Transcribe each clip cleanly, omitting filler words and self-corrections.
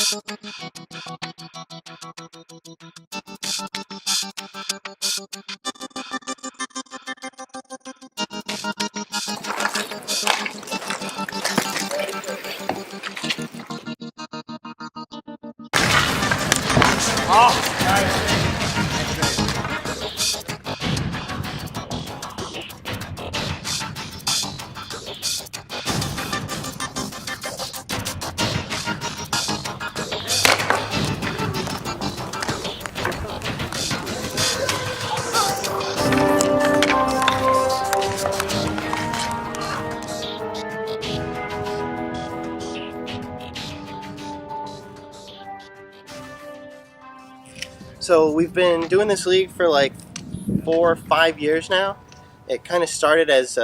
Oh, nice. So we've been doing this league for like 4 or 5 years now. It kind of started as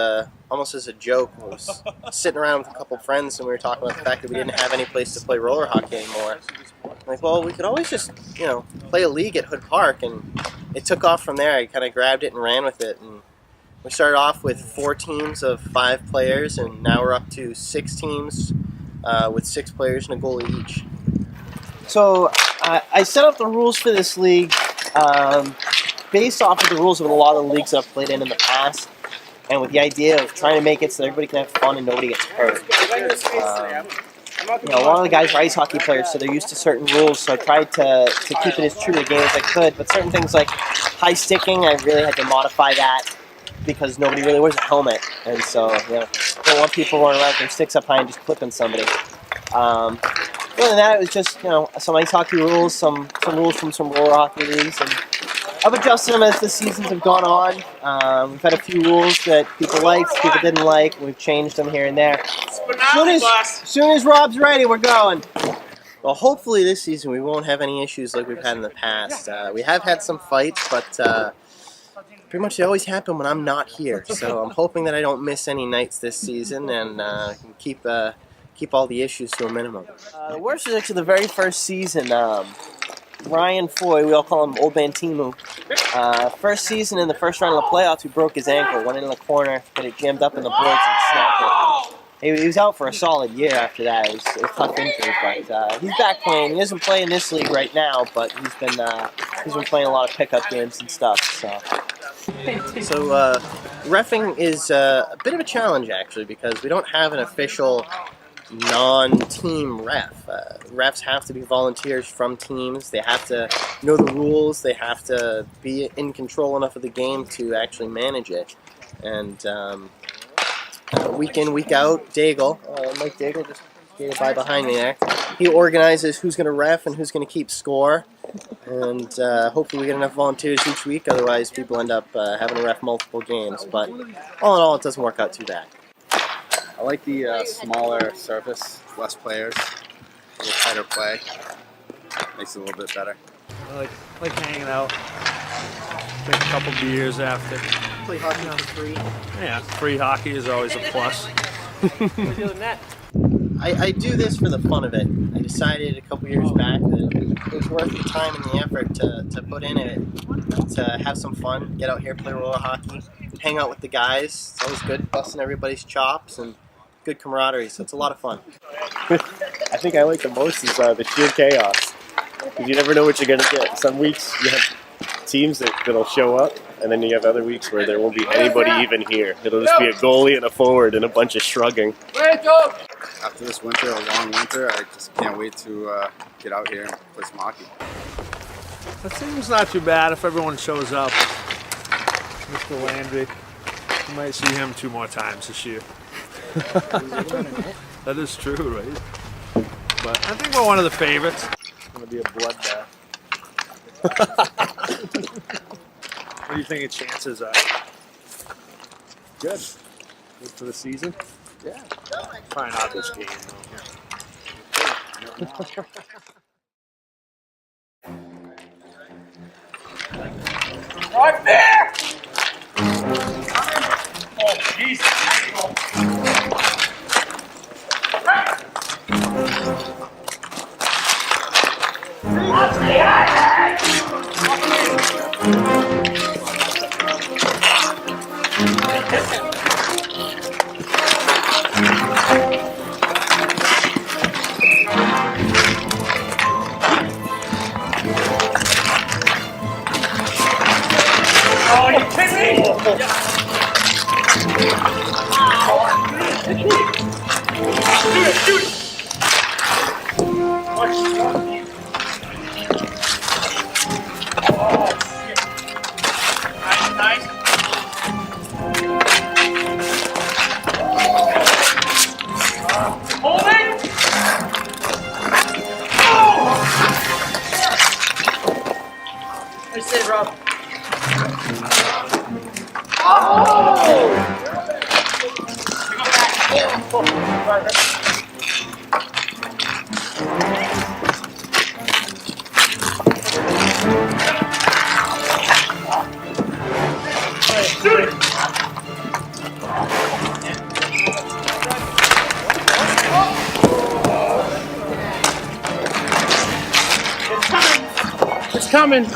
almost as a joke. I was sitting around with a couple friends and we were talking about the fact that we didn't have any place to play roller hockey anymore. I'm like, well, we could always just, play a league at Hood Park, and it took off from there. I kind of grabbed it and ran with it, and we started off with 4 teams of 5 players, and now we're up to 6 teams with 6 players and a goalie each. So I set up the rules for this league based off of the rules of a lot of the leagues I've played in the past, and with the idea of trying to make it so everybody can have fun and nobody gets hurt. A lot of the guys are ice hockey players, so they're used to certain rules, so I tried to keep it as true to the game as I could, but certain things like high sticking, I really had to modify that because nobody really wears a helmet, and so, don't want people running around with their sticks up high and just clipping somebody. Other than that, it was just, some ice hockey rules, some rules from some roller hockey leagues, and I've adjusted them as the seasons have gone on. We've had a few rules that people liked, people didn't like, and we've changed them here and there. As soon as Rob's ready, we're going. Well, hopefully this season we won't have any issues like we've had in the past. We have had some fights, but pretty much they always happen when I'm not here. So I'm hoping that I don't miss any nights this season and can keep all the issues to a minimum. The worst is actually the very first season. Ryan Foy, we all call him Old Man Timu. First season in the first round of the playoffs, he broke his ankle, went in the corner, got it jammed up in the boards and snapped it. He was out for a solid year after that. It was a tough injury, but he's back playing. He doesn't play in this league right now, but he's been playing a lot of pickup games and stuff. So reffing is a bit of a challenge actually, because we don't have an official non-team ref. Refs have to be volunteers from teams. They have to know the rules. They have to be in control enough of the game to actually manage it. And week in, week out, Daigle, Mike Daigle just skated by behind me there. He organizes who's going to ref and who's going to keep score. And hopefully we get enough volunteers each week, otherwise people end up having to ref multiple games. But all in all, it doesn't work out too bad. I like the smaller surface, less players, a little tighter play. Makes it a little bit better. I like hanging out, drink a couple beers after. Play hockey for free. Yeah, free hockey is always a plus. I do this for the fun of it. I decided a couple years back that it was worth the time and the effort to put in it, to have some fun, get out here, play roller hockey, hang out with the guys. It's always good, busting everybody's chops, and good camaraderie, so it's a lot of fun. I think I like the most is the sheer chaos. Because you never know what you're going to get. Some weeks you have teams that'll show up, and then you have other weeks where there won't be anybody even here. It'll just be a goalie and a forward and a bunch of shrugging. After this winter, a long winter, I just can't wait to get out here and play some hockey. That seems not too bad if everyone shows up. Mr. Landry, you might see him 2 more times this year. That is true, right? But I think we're one of the favorites. It's going to be a bloodbath. What do you think its chances are? Good. Good for the season? Yeah. Probably not this game, though. Right there! Oh, Jesus. Watch the island! Shoot it! Oh, shit. Nice, nice. Hold it! Nice save, Rob. It's coming.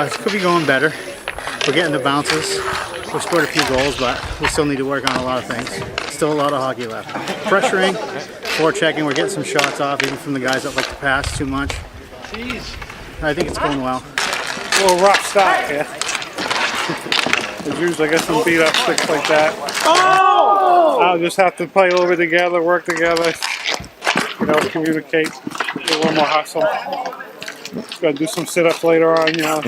It could be going better. We're getting the bounces. We scored a few goals, but we still need to work on a lot of things. Still a lot of hockey left. Pressuring, forechecking, we're getting some shots off, even from the guys that like to pass too much. I think it's going well. A little rough start, yeah. As usual, I get some beat up sticks like that. I'll just have to play over together, work together, you know, communicate, do a little more hustle. Gotta do some sit-ups later on, you know.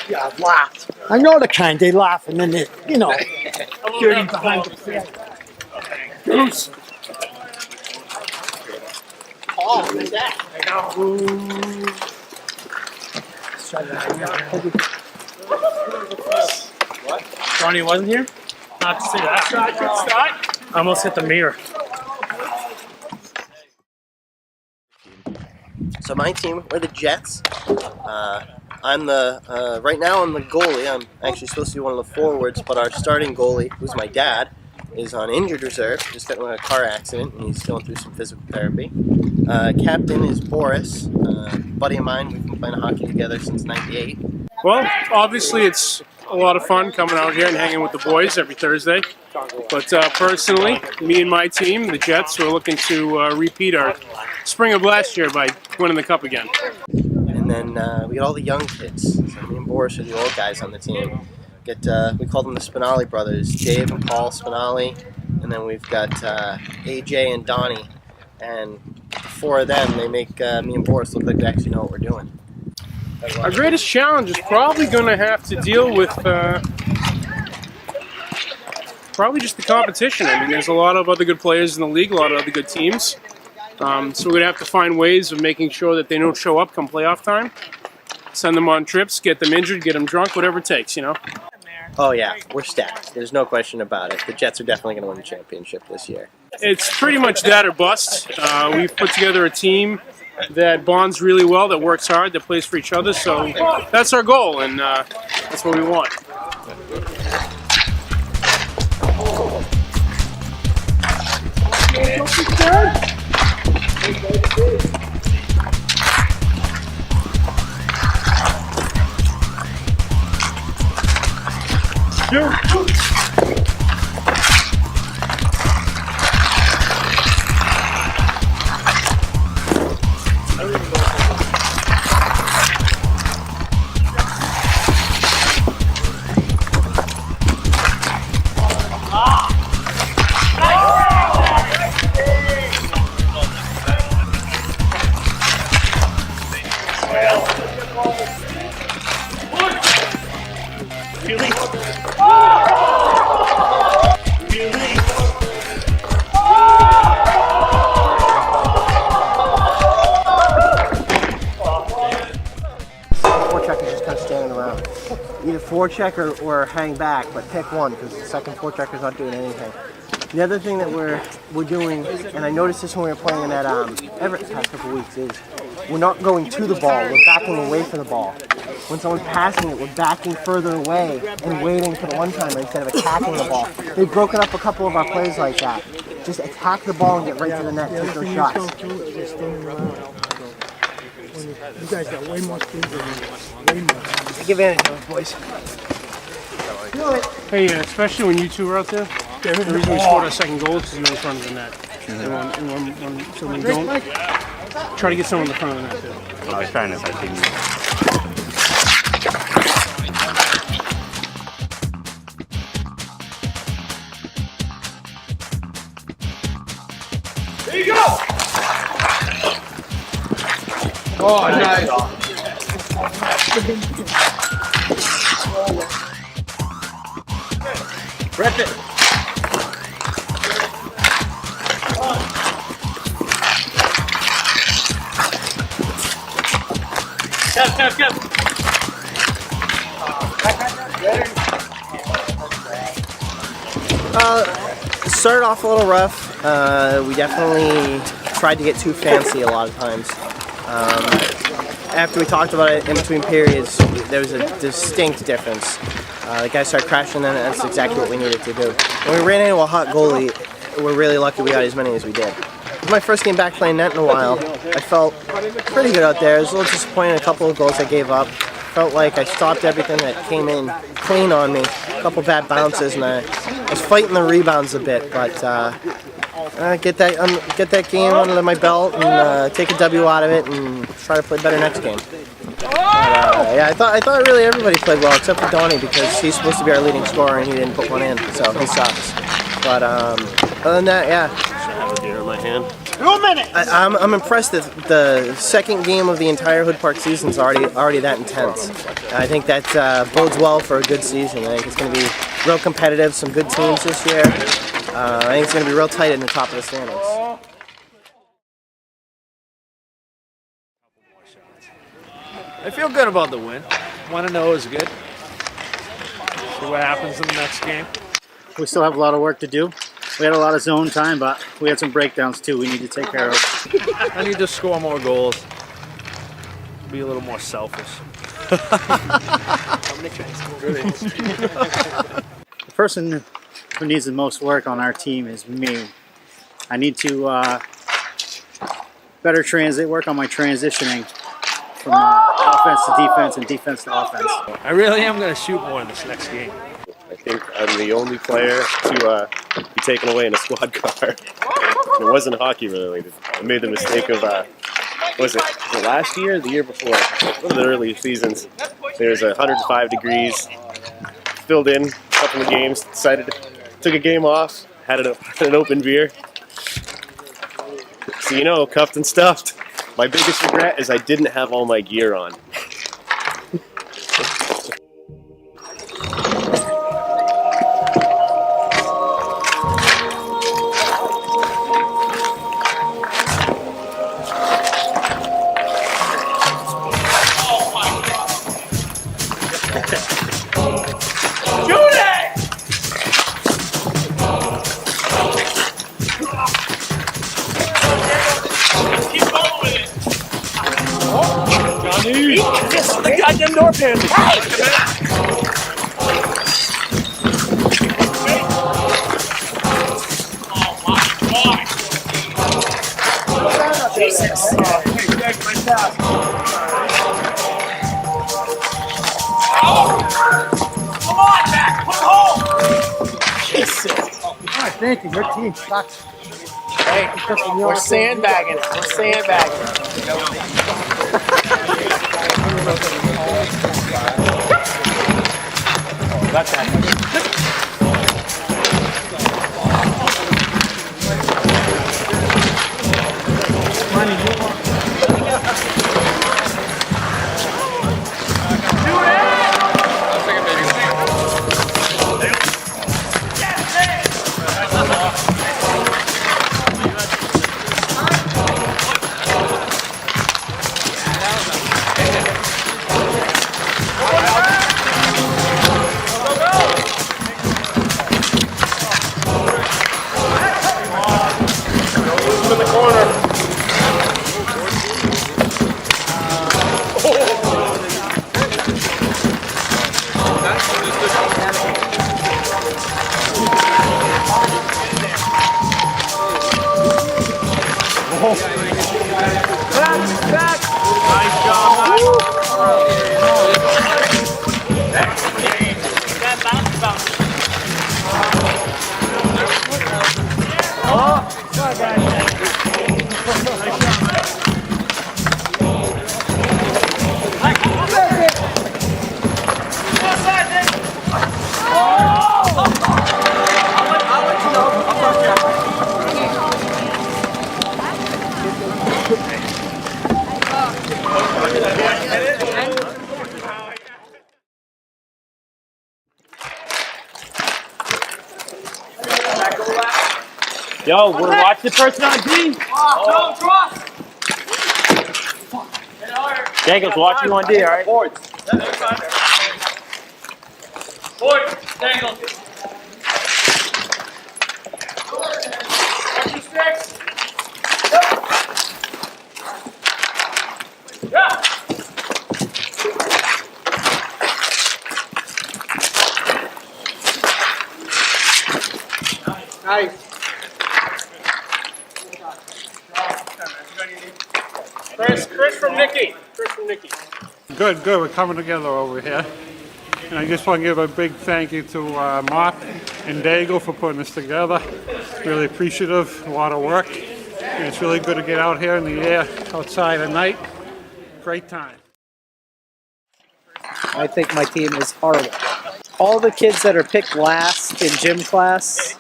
Yeah, laughed. I know the kind, they laugh and then they, you know, dirty behind the field. Goose! Oh, look at that. Ronnie wasn't here? Not to see that. Good start. I almost hit the mirror. So my team, we're the Jets. I'm the, right now I'm the goalie. I'm actually supposed to be one of the forwards, but our starting goalie, who's my dad, is on injured reserve. Just got in a car accident and he's going through some physical therapy. Captain is Boris, buddy of mine. We've been playing hockey together since '98. Well, obviously it's a lot of fun coming out here and hanging with the boys every Thursday. But personally, me and my team, the Jets, we're looking to repeat our spring of last year by winning the cup again. And then we got all the young kids. So me and Boris are the old guys on the team. We call them the Spinelli brothers, Dave and Paul Spinelli. And then we've got AJ and Donnie. And the four of them, they make me and Boris look like they actually know what we're doing. Our greatest challenge is probably going to have to deal with probably just the competition. I mean, there's a lot of other good players in the league, a lot of other good teams. So we're going to have to find ways of making sure that they don't show up come playoff time. Send them on trips, get them injured, get them drunk, whatever it takes, you know. Oh yeah, we're stacked. There's no question about it. The Jets are definitely going to win the championship this year. It's pretty much that or bust. We've put together a team that bonds really well, that works hard, that plays for each other. So that's our goal, and that's what we want. Forecheck is just kind of standing around. Either forecheck or hang back, but pick one because the second forecheck is not doing anything. The other thing that we're doing, and I noticed this when we were playing at Everett the past couple weeks, is we're not going to the ball, we're backing away from the ball. When someone's passing it, we're backing further away and waiting for the one-timer instead of attacking the ball. They've broken up a couple of our plays like that. Just attack the ball and get right to the net, take those shots. You guys got way more speed than me. Way more. Take advantage of it, boys. Hey, especially when you two were out there, the reason we scored our second goal is because you were in front of the net. So when you don't, try to get someone in the front of the net too. I was trying to continue. There you go! Oh, nice. Rip it. Kev. Started off a little rough. We definitely tried to get too fancy a lot of times. After we talked about it in between periods, there was a distinct difference. The guys started crashing, and that's exactly what we needed to do. When we ran into a hot goalie, we're really lucky we got as many as we did. It was my first game back playing net in a while. I felt pretty good out there. I was a little disappointed in a couple of goals I gave up. Felt like I stopped everything that came in clean on me. A couple bad bounces, and I was fighting the rebounds a bit, but get that game under my belt and take a W out of it and try to play better next game. But, yeah, I thought really everybody played well except for Donnie because he's supposed to be our leading scorer and he didn't put one in, so he sucks. But other than that, yeah. I have a beer in my hand. I'm impressed that the second game of the entire Hood Park season is already that intense. I think that bodes well for a good season. I think it's going to be real competitive, some good teams this year. I think it's going to be real tight in the top of the standings. I feel good about the win. 1-0 is good. See what happens in the next game. We still have a lot of work to do. We had a lot of zone time, but we had some breakdowns too we need to take care of. I need to score more goals. Be a little more selfish. The person who needs the most work on our team is me. I need to better work on my transitioning from offense to defense and defense to offense. I really am going to shoot more in this next game. I think I'm the only player to be taken away in a squad car. It wasn't hockey related. I made the mistake of, was it last year or the year before? One of the early seasons. There's 105 degrees, filled in a couple of games, took a game off, had an open beer. So you know, cuffed and stuffed. My biggest regret is I didn't have all my gear on. The goddamn door panel. Jesus. Come on, Matt. Put it home. Jesus. Alright, thank you. Your team sucks. Hey, we're sandbagging. We're sandbagging. That's that. Back. Nice job. Yo, we're watching the person on D. Daniels, watch you on D, all right? Chris from Nikki. Chris from Nikki. Good, good. We're coming together over here. And I just want to give a big thank you to Mop and Daigle for putting this together. Really appreciative, a lot of work. And it's really good to get out here in the air outside at night. Great time. I think my team is horrible. All the kids that are picked last in gym class,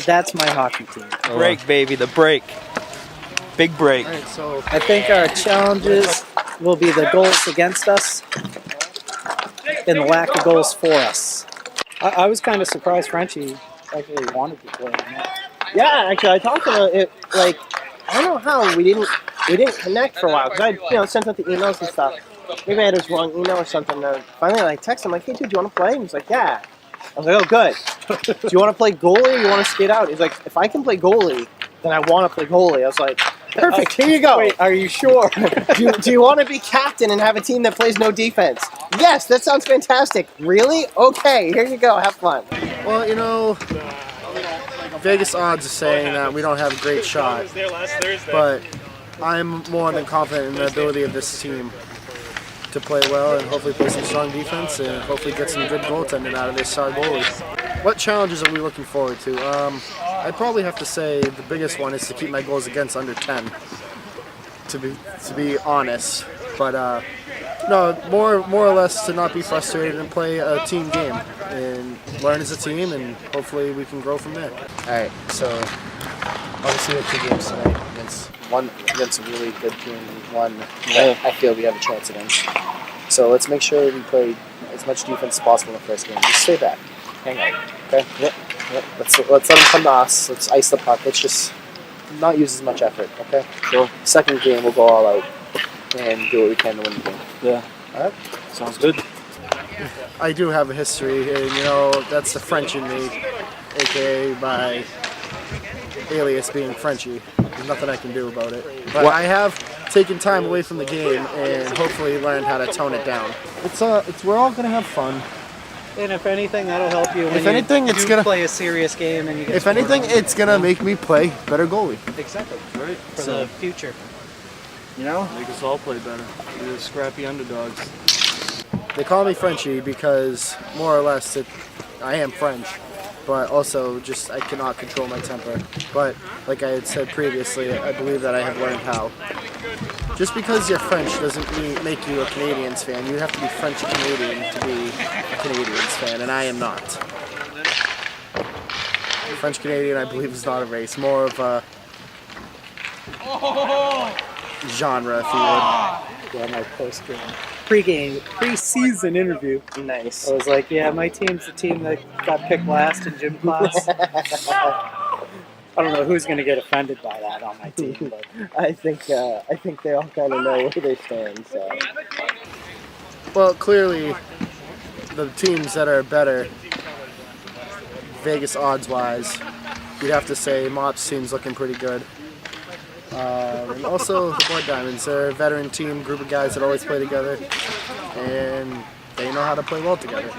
that's my hockey team. Break, baby, the break. Big break. All right, so I think our challenges will be the goals against us and the lack of goals for us. I was kind of surprised Frenchie actually wanted to play in that. Yeah, actually, I talked about it. Like, I don't know how we didn't connect for a while because I sent out the emails and stuff. Maybe I had his wrong email or something. Finally, I texted him like, "Hey, dude, do you want to play?" And he's like, "Yeah." I was like, "Oh, good. Do you want to play goalie or you want to skate out?" He's like, "If I can play goalie, then I want to play goalie." I was like, "Perfect. Here you go." Wait, are you sure? do you want to be captain and have a team that plays no defense? Yes, that sounds fantastic. Really? Okay, here you go. Have fun. Well, you know, Vegas odds are saying that we don't have a great shot, but I'm more than confident in the ability of this team to play well and hopefully play some strong defense and hopefully get some good goaltending out of this star goalie. What challenges are we looking forward to? I'd probably have to say the biggest one is to keep my goals against under 10, to be honest. But no, more or less to not be frustrated and play a team game and learn as a team, and hopefully we can grow from there. All right, so obviously we have 2 games tonight against a really good team, and one that I feel we have a chance against. So let's make sure we play as much defense as possible in the first game. Just stay back, hang on, okay? Yep. Let's let them come to us. Let's ice the puck. Let's just not use as much effort, okay? Sure. Second game we'll go all out and do what we can to win the game. Yeah. All right. Sounds good. I do have a history, and you know, that's the French in me, aka my alias being Frenchie. There's nothing I can do about it. But I have taken time away from the game and hopefully learned how to tone it down. We're all gonna have fun. And if anything, that'll help you when If anything, you it's do gonna play a serious game and you get If anything, it's gonna make me play better goalie. Exactly. Right. For the future. You know? Make us all play better. We're the scrappy underdogs. They call me Frenchie because more or less I am French, but also just I cannot control my temper. But like I had said previously, I believe that I have learned how. Just because you're French doesn't make you a Canadiens fan. You have to be French-Canadian to be a Canadiens fan, and I am not. French-Canadian, I believe, is not a race, more of a genre, if you would. Yeah, my pre-season interview. Nice. I was like, yeah, my team's the team that got picked last in gym class. I don't know who's going to get offended by that on my team, but I think they all kind of know where they stand. So. Well, clearly, the teams that are better, Vegas odds-wise, you'd have to say Mop's team's looking pretty good. And also the Blood Diamonds, they're a veteran team, group of guys that always play together, and they know how to play well together.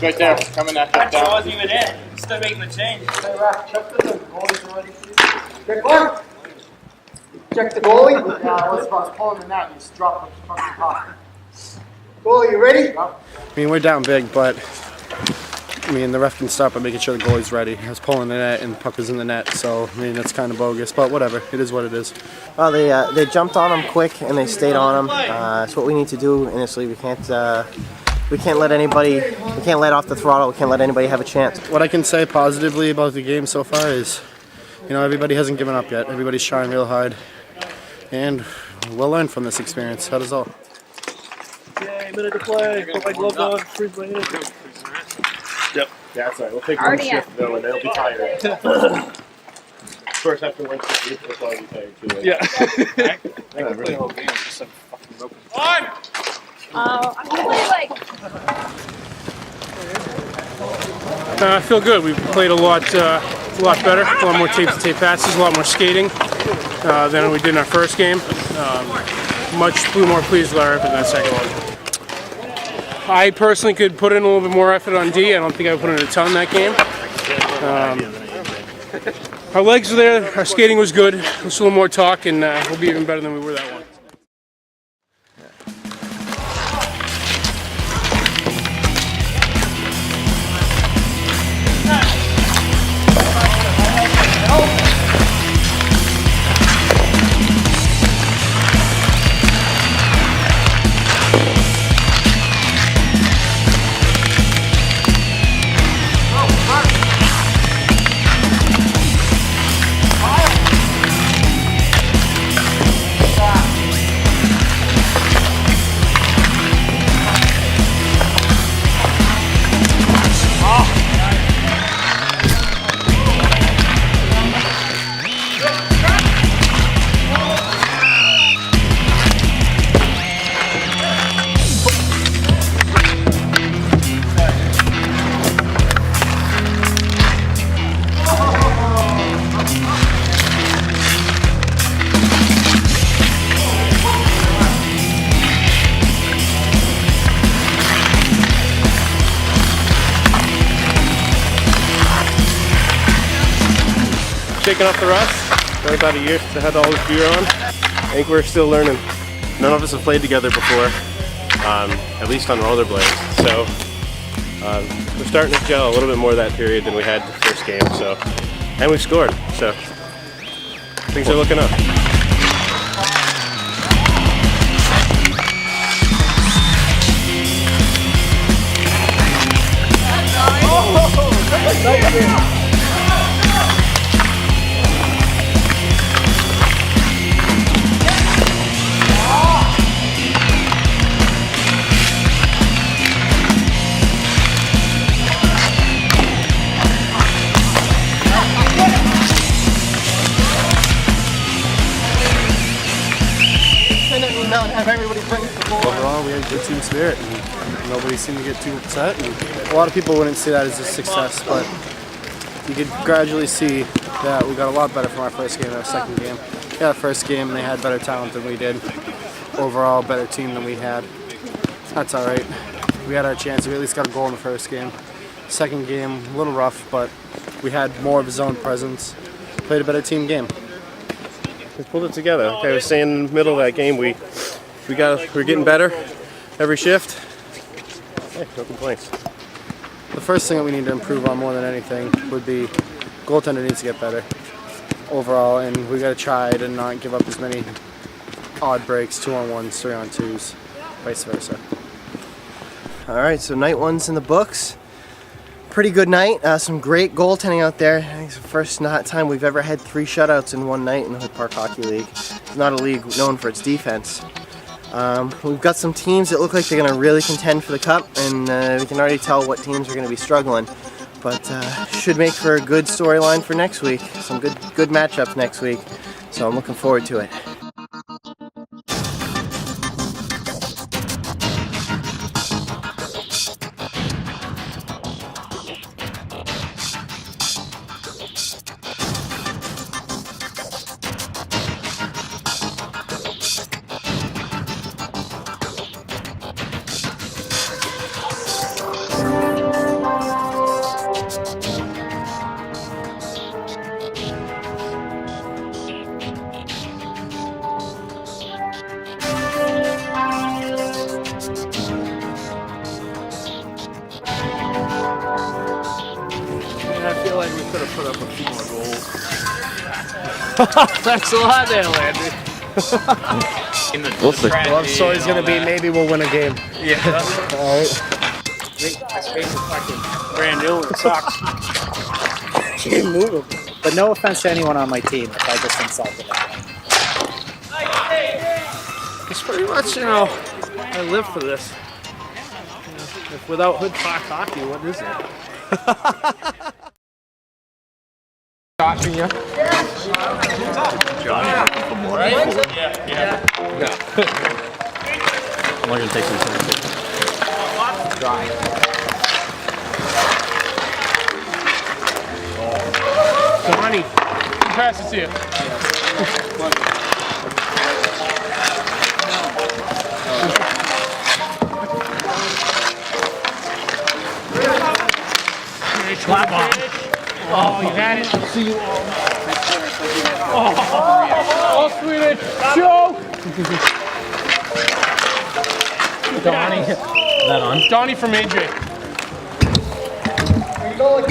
Right there, coming at That wasn't even in. Still making the change. Check the goalie. Yeah, I was pulling the net and just dropped the fucking puck. Goalie, you ready? I mean, we're down big, but I mean, the ref can stop by making sure the goalie's ready. I was pulling the net and the puck was in the net, so I mean, that's kind of bogus, but whatever. It is what it is. Well, they jumped on him quick and they stayed on him. That's what we need to do in this league. We can't let anybody. We can't let off the throttle. We can't let anybody have a chance. What I can say positively about the game so far is, you know, everybody hasn't given up yet. Everybody's trying real hard, and we'll learn from this experience. That is all. Yay, minute to play. Put my glove on. Freeze my hand. Yep. Yeah, that's right. We'll take one shift though, and they'll be tired. First after one shift, we'll probably be tired too. Right? Yeah. I can play the whole game. I'm gonna play like. I feel good. We've played a lot better. A lot more tape-to-tape passes, a lot more skating than we did in our first game. Much more pleased with our effort in that second one. I personally could put in a little bit more effort on D. I don't think I put in a ton that game. Our legs were there. Our skating was good. Just a little more talk, and we'll be even better than we were that one. Shaking off the rust. Got about a year to have all this gear on. I think we're still learning. None of us have played together before, at least on rollerblades. So we're starting to gel a little bit more that period than we had the first game. So, and we've scored. So things are looking up. Overall, we had good team spirit, and nobody seemed to get too upset. And a lot of people wouldn't see that as a success, but you could gradually see that we got a lot better from our first game and our second game. Yeah, our first game they had better talent than we did. Overall, better team than we had. That's all right. We had our chance. We at least got a goal in the first game. Second game, a little rough, but we had more of a zone presence. Played a better team game. We pulled it together. Like I was saying in the middle of that game, we're getting better every shift. Hey, no complaints. The first thing that we need to improve on more than anything would be goaltender needs to get better overall, and we got to try to not give up as many odd breaks, 2-on-1s, 3-on-2s, vice versa. All right, so night one's in the books. Pretty good night. Some great goaltending out there. I think it's the first time we've ever had 3 shutouts in one night in the Hood Park Hockey League. It's not a league known for its defense. We've got some teams that look like they're going to really contend for the cup, and we can already tell what teams are going to be struggling. But should make for a good storyline for next week. Some good matchups next week. So I'm looking forward to it. Thanks a lot there, Landry. We'll see. Well, so he's gonna be maybe we'll win a game. Yeah. All right. Brand new and it sucks. Immovable. But no offense to anyone on my team if I just insulted them. It's pretty much, you know, I live for this. You know, if without Hood Park hockey, what is it? Watching you. I'm going to take some time. Donnie, pass it to you. Slap on. Oh, you had it. See you all. Oh, Swedish. Joe. Donnie. Is that on? Donnie from AJ. Go.